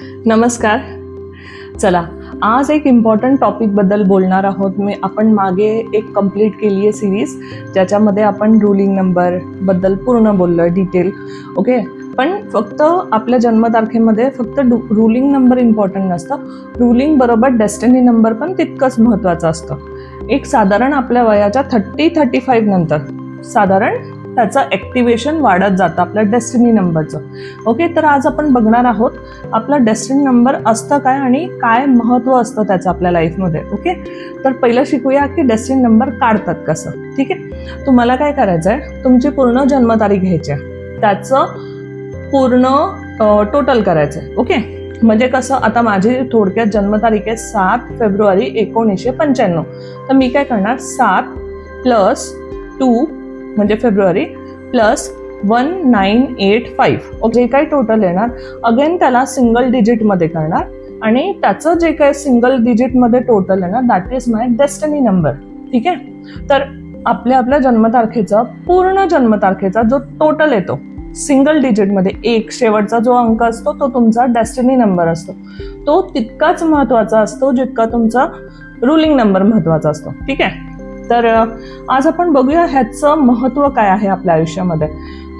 नमस्कार. चला, आज एक इम्पॉर्टंट टॉपिक बद्दल बोलणार आहोत. आपण मागे एक कंप्लीट केली आहे सिरीज, ज्याच्यामध्ये आपण रुलिंग नंबर बद्दल पूर्ण बोललो डिटेल. ओके, पण फक्त आपल्या जन्मतारखेमध्ये फक्त रुलिंग नंबर इम्पॉर्टंट नसतं, रुलिंग बरोबर डेस्टिनी नंबर पण तितकंच महत्त्वाचं असतं. एक साधारण आपल्या वयाच्या 30-35 नंतर साधारण त्याचं ॲक्टिवेशन वाढत जातं आपल्या डेस्टिनी नंबरचं. ओके, तर आज आपण बघणार आहोत आपला डेस्टिनी नंबर असतं काय आणि काय महत्त्व असतं त्याचं आपल्या लाईफमध्ये. ओके, तर पहिलं शिकूया की डेस्टिनी नंबर काढतात कसं. ठीक आहे, तुम्हाला काय करायचं आहे, तुमची पूर्ण जन्मतारीख घ्यायची आहे, त्याचं पूर्ण टोटल करायचं आहे. ओके, म्हणजे कसं, आता माझी थोडक्यात जन्मतारीख आहे 7 फेब्रुवारी 1995. तर मी काय करणार, 7 + 2 म्हणजे फेब्रुवारी प्लस 1985. जे काही टोटल येणार अगेन त्याला सिंगल डिजिटमध्ये करणार आणि त्याचं जे काही सिंगल डिजिटमध्ये टोटल येणार that is my destiny number. ठीक आहे, तर आपल्या जन्मतारखेचा पूर्ण जन्मतारखेचा जो टोटल येतो सिंगल डिजिटमध्ये, एक शेवटचा जो अंक असतो तो तुमचा डेस्टिनी नंबर असतो. तो तितकाच महत्त्वाचा असतो जितका तुमचा रुलिंग नंबर महत्त्वाचा असतो. ठीक आहे, तर आज आपण बघूया ह्याचं महत्त्व काय आहे आपल्या आयुष्यामध्ये.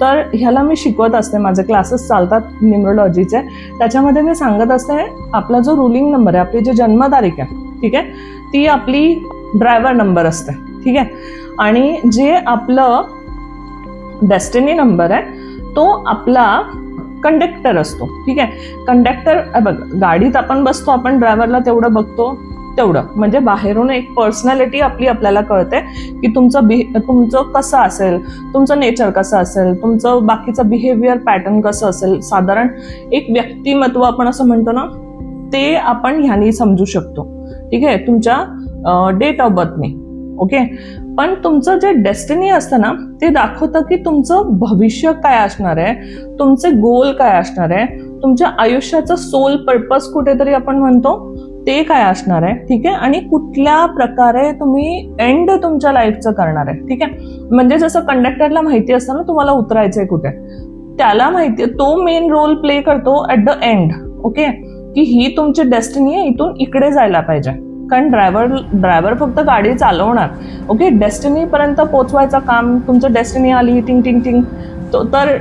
तर ह्याला मी शिकवत असते, माझे क्लासेस चालतात न्यूमरोलॉजीचे, त्याच्यामध्ये मी सांगत असते आपला जो रुलिंग नंबर आहे, आपली जी जन्मतारीख आहे, ठीक आहे, ती आपली ड्रायव्हर नंबर असते. ठीक आहे, आणि जे आपलं डेस्टिनी नंबर आहे तो आपला कंडक्टर असतो. ठीक आहे, कंडक्टर बघ, गाडीत आपण बसतो, आपण ड्रायव्हरला तेवढं बघतो, तेवढं म्हणजे बाहेरून एक पर्सनॅलिटी आपल्याला कळते की तुमचं कसं असेल, तुमचं नेचर कसं असेल, तुमचं बाकीचं बिहेवियर पॅटर्न कसं असेल, साधारण एक व्यक्तिमत्व आपण असं म्हणतो ना, ते आपण ह्यानी समजू शकतो. ठीक आहे, तुमच्या डेट ऑफ बर्थने. ओके, पण तुमचं जे डेस्टिनी असतं ना, ते दाखवतं की तुमचं भविष्य काय असणार आहे, तुमचे गोल काय असणार आहे, तुमच्या आयुष्याचं सोल पर्पज कुठेतरी आपण म्हणतो ते काय असणार आहे. ठीक आहे, आणि कुठल्या प्रकारे तुम्ही एंड तुमच्या लाईफचं करणार आहे. ठीक आहे, म्हणजे जसं कंडक्टरला माहिती असतं ना तुम्हाला उतरायचंय कुठे, त्याला माहिती, तो मेन रोल प्ले करतो ऍट द एंड. ओके, की ही तुमची डेस्टिनी आहे, इथून इकडे जायला पाहिजे. कारण ड्रायव्हर फक्त गाडी चालवणार. ओके, डेस्टिनी पर्यंत पोहोचवायचं काम, तुमचं डेस्टिनी आली टिंग टिंग टिंग, तो तर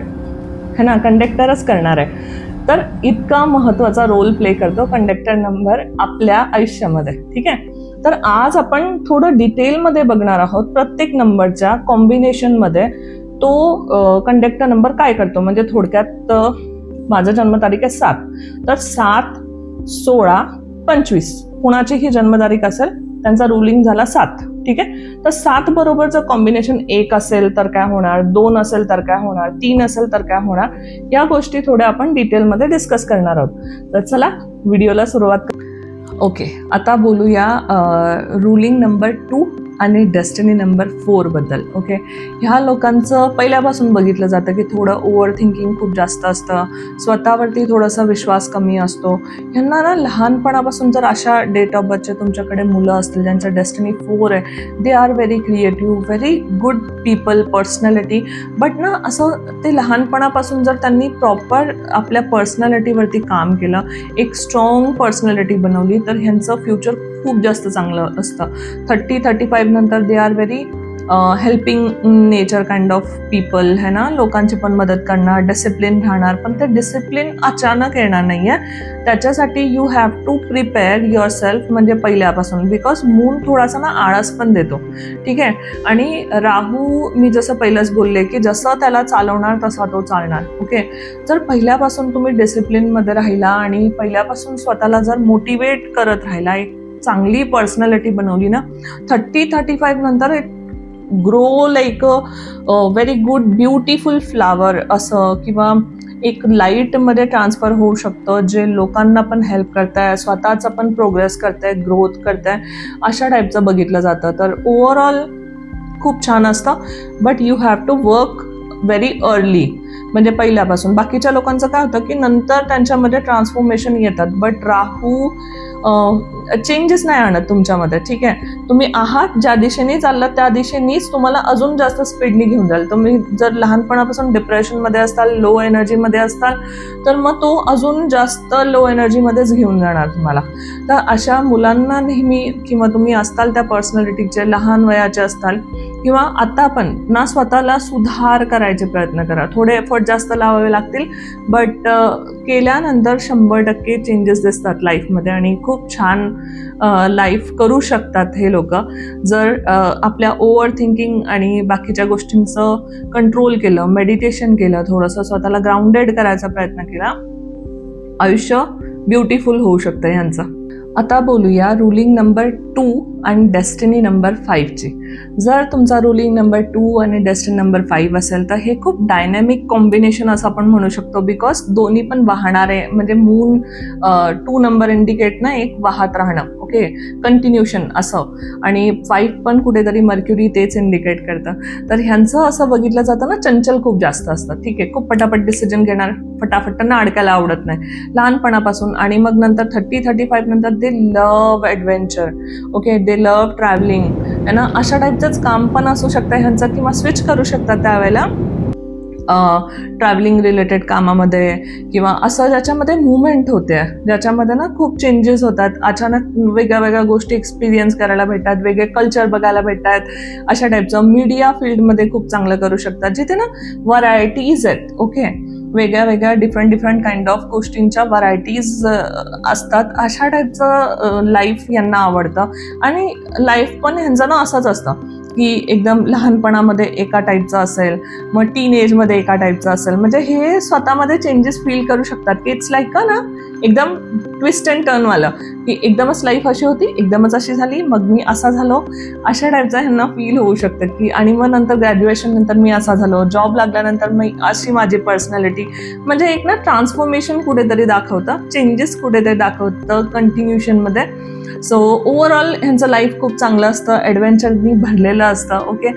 है ना कंडक्टरच करणार आहे. तर इतका महत्त्वाचा रोल प्ले करतो कंडक्टर नंबर आपल्या आयुष्यामध्ये. ठीक आहे, तर आज आपण थोडं डिटेलमध्ये बघणार आहोत प्रत्येक नंबरच्या कॉम्बिनेशनमध्ये तो कंडक्टर नंबर काय करतो. म्हणजे थोडक्यात माझं जन्मतारीख आहे 7, तर 7, 16, 25 कुणाची ही जन्मतारीख असेल त्यांचा रुलिंग झाला 7. ठीक आहे, तर 7 बरोबरचं कॉम्बिनेशन 1 असेल तर काय होणार, 2 असेल तर काय होणार, 3 असेल तर काय होणार, या गोष्टी थोड्या आपण डिटेलमध्ये डिस्कस करणार आहोत. तर चला व्हिडिओला सुरुवात कर. ओके, आता बोलूया रुलिंग नंबर 2 आणि डेस्टिनी नंबर 4 बद्दल. ओके, ह्या लोकांचं पहिल्यापासून बघितलं जातं की थोडं ओव्हर थिंकिंग खूप जास्त असतं, स्वतःवरती थोडासा विश्वास कमी असतो. ह्यांना ना लहानपणापासून जर अशा डेट ऑफ बर्थचे तुमच्याकडे मुलं असतील ज्यांचं डेस्टिनी 4 आहे, they are very creative, very good people, personality. But ना असं ते लहानपणापासून जर त्यांनी प्रॉपर आपल्या पर्सनॅलिटीवरती काम केलं, एक स्ट्रॉंग पर्सनॅलिटी बनवली, तर ह्यांचं फ्युचर खूप जास्त चांगलं असतं. 30-35 नंतर they are very helping nature kind of people, है ना, लोकांची पण मदत करणार, डिसिप्लिन राहणार. पण ते डिसिप्लिन अचानक येणार नाही आहे, त्याच्यासाठी you have to prepare yourself. म्हणजे पहिल्यापासून, बिकॉज मून थोडासा ना आळस पण देतो. ठीक आहे, आणि राहू मी जसं पहिलंच बोलले की जसं त्याला चालवणार तसा तो चालणार. ओके, जर पहिल्यापासून तुम्ही डिसिप्लिनमध्ये राहिला आणि पहिल्यापासून स्वतःला जर मोटिवेट करत राहिला, एक चांगली पर्सनॅलिटी बनवली ना, 30-35 नंतर एक grow like a very good beautiful flower असं, किंवा एक लाईटमध्ये ट्रान्सफर होऊ शकतं, जे लोकांना पण हेल्प करताय, स्वतःचं पण प्रोग्रेस करताय, ग्रोथ करताय, अशा टाईपचं बघितलं जातं. तर ओव्हरऑल खूप छान असतं. But you have to work very early, म्हणजे पहिल्यापासून. बाकीच्या लोकांचं काय होतं की नंतर त्यांच्यामध्ये ट्रान्सफॉर्मेशन येतात, बट राहू चेंजेस नाही आणत तुमच्यामध्ये. ठीक आहे, तुम्ही आहात ज्या दिशेने चाललात त्या दिशेनेच तुम्हाला अजून जास्त स्पीडनी घेऊन जाल. तुम्ही जर लहानपणापासून डिप्रेशनमध्ये असताल, लो एनर्जीमध्ये असताल, तर मग तो अजून जास्त लो एनर्जीमध्येच घेऊन जाणार तुम्हाला. तर अशा मुलांना नेहमी, किंवा तुम्ही असताल त्या पर्सनॅलिटीचे, लहान वयाचे असताल किंवा आता पण ना, स्वतःला सुधार करायचे प्रयत्न करा. थोडे एफर्ट जास्त लावावे लागतील, बट केल्यानंतर 100% चेंजेस दिसतात लाईफमध्ये आणि खूप छान लाईफ करू शकतात हे लोक, जर आपल्या ओव्हर थिंकिंग आणि बाकीच्या गोष्टींचं कंट्रोल केलं, मेडिटेशन केलं, थोडंसं स्वतःला ग्राउंडेड करायचा प्रयत्न केला. आयुष्य ब्युटिफुल होऊ शकतं ह्यांचं. आता बोलूया रुलिंग नंबर 2 आणि डेस्टिनी नंबर 5ची. जर तुमचा रुलिंग नंबर 2 आणि डेस्टिनी नंबर 5 असेल तर हे खूप डायनॅमिक कॉम्बिनेशन असं आपण म्हणू शकतो, बिकॉज दोन्ही पण वाहणारे, म्हणजे मून 2 नंबर इंडिकेट ना एक वाहत राहणं, ओके, कंटिन्युशन असं, आणि 5 पण कुठेतरी मर्क्युरी तेच इंडिकेट करतं. तर ह्यांचं असं बघितलं जातं ना, चंचल खूप जास्त असतं. ठीक आहे, खूप पटापट डिसिजन घेणार, फटाफट त्यांना अडकायला आवडत नाही लहानपणापासून, आणि मग नंतर 30-35 नंतर दे लव्ह ॲडव्हेंचर, ओके, दे लव्ह ट्रॅव्हलिंग, आहे ना. अशा टाईपचंच काम पण असू शकतं ह्यांचं, किंवा स्विच करू शकतात त्यावेळेला ट्रॅव्हलिंग रिलेटेड कामामध्ये, किंवा असं ज्याच्यामध्ये मुवमेंट होते, ज्याच्यामध्ये ना खूप चेंजेस होतात, अचानक वेगळ्या वेगळ्या गोष्टी एक्सपिरियन्स करायला भेटतात, वेगळे कल्चर बघायला भेटतात. अशा टाईपचं मीडिया फील्डमध्ये खूप चांगलं करू शकतात, जिथे ना व्हरायटीज आहेत, ओके, वेगळ्या वेगळ्या डिफरंट काइंड ऑफ गोष्टींच्या व्हरायटीज असतात. अशा टाईपचं लाईफ यांना आवडतं. आणि लाईफ पण ह्यांचं ना असंच असतं की एकदम लहानपणामध्ये एका टाईपचं असेल, मग टीन एजमध्ये एका टाईपचं असेल, म्हणजे हे स्वतःमध्ये चेंजेस फील करू शकतात की इट्स लाईक का ना एकदम ट्विस्ट अँड टर्नवालं, की एकदमच लाईफ अशी होती, एकदमच अशी झाली, मग मी असा झालो, अशा टाईपचं ह्यांना फील होऊ शकतं की, आणि मग नंतर ग्रॅज्युएशन नंतर मी असा झालो, जॉब लागल्यानंतर मी अशी माझी पर्सनॅलिटी, म्हणजे एक ना ट्रान्सफॉर्मेशन कुठेतरी दाखवतं, चेंजेस कुठेतरी दाखवतं कंटिन्युशनमध्ये. सो ओव्हरऑल ह्यांचं लाईफ खूप चांगलं असतं, ॲडव्हेंचरनी भरलेलं असतं, ओके.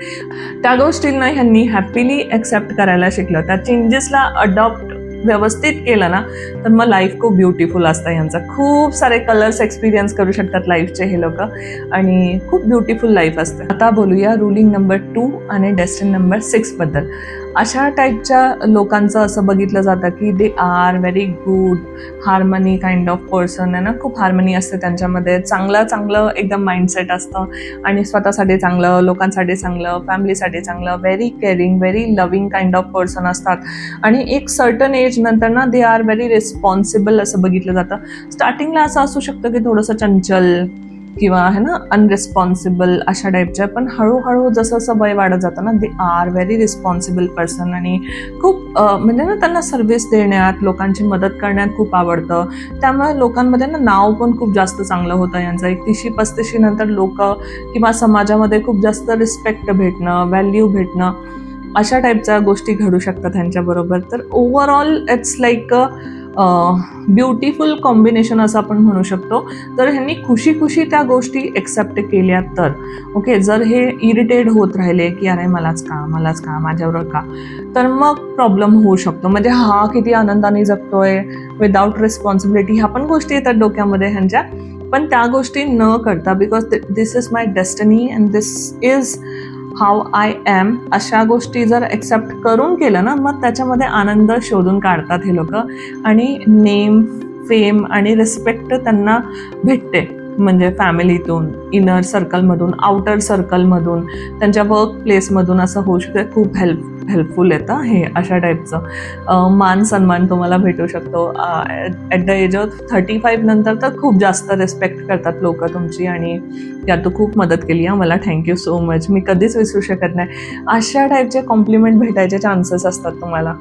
त्या गोष्टींना ह्यांनी हॅपीली ॲक्सेप्ट करायला शिकलं, त्या चेंजेसला अडॉप्ट व्यवस्थित केलं ना, तर मग लाईफ खूप ब्युटिफुल असतं ह्यांचं. खूप सारे कलर्स एक्सपिरियन्स करू शकतात लाईफचे हे लोक, आणि खूप ब्युटिफुल लाईफ असते. आता बोलूया रुलिंग नंबर 2 आणि डेस्टिनी नंबर 6 बद्दल. अशा टाईपच्या लोकांचं असं बघितलं जातं की they are very good harmony kind of person, आहे ना. खूप हार्मनी असते त्यांच्यामध्ये, चांगलं एकदम माइंडसेट असतं, आणि स्वतःसाठी चांगलं, लोकांसाठी चांगलं, फॅमिलीसाठी चांगलं, very caring, very loving kind of person असतात. आणि एक सर्टन एज नंतर ना दे आर व्हेरी रिस्पॉन्सिबल असं बघितलं जातं. स्टार्टिंगला असं असू शकतं की थोडंसं चंचल किंवा आहे ना अनरिस्पॉन्सिबल अशा टाईपच्या, पण हळूहळू जसं जसं वय वाढत जातं ना, they are very responsible person, आणि खूप म्हणजे ना त्यांना सर्व्हिस देण्यात, लोकांची मदत करण्यात खूप आवडतं. त्यामुळे लोकांमध्ये ना नाव पण खूप जास्त चांगलं होतं यांचं. 31-35 नंतर लोक किंवा समाजामध्ये खूप जास्त रिस्पेक्ट भेटणं, व्हॅल्यू भेटणं, अशा टाईपच्या गोष्टी घडू शकतात ह्यांच्याबरोबर. तर overall it's like beautiful combination असं आपण म्हणू शकतो. तर ह्यांनी खुशी त्या गोष्टी एक्सेप्ट केल्या तर, ओके. जर हे इरिटेट होत राहिले की अरे मलाच का माझ्यावर का, तर मग प्रॉब्लेम होऊ शकतो. म्हणजे हा किती आनंदाने जगतोय विदाउट रिस्पॉन्सिबिलिटी, ह्या पण गोष्टी येतात डोक्यामध्ये ह्यांच्या. पण त्या गोष्टी न करता, because this is my destiny and this is how I am, अशा गोष्टी जर एक्सेप्ट करून केलं ना, मग त्याच्यामध्ये आनंद शोधून काढतात हे लोक. आणि नेम, फेम आणि रिस्पेक्ट त्यांना भेटते, म्हणजे फॅमिलीतून, इनर सर्कलमधून, आउटर सर्कलमधून, त्यांच्या वर्क प्लेसमधून, असं होऊ शकतं. खूप हेल्पफुल येतं हे अशा टाईपचं. मान सन्मान तुम्हाला भेटू शकतो. ॲट द एज ऑफ 35 नंतर तर खूप जास्त रिस्पेक्ट करतात लोक तुमची, आणि यात तू खूप मदत केली आहे मला, थँक्यू सो मच, मी कधीच विसरू शकत नाही. अशा टाईपचे कॉम्प्लिमेंट भेटायचे चान्सेस असतात तुम्हाला.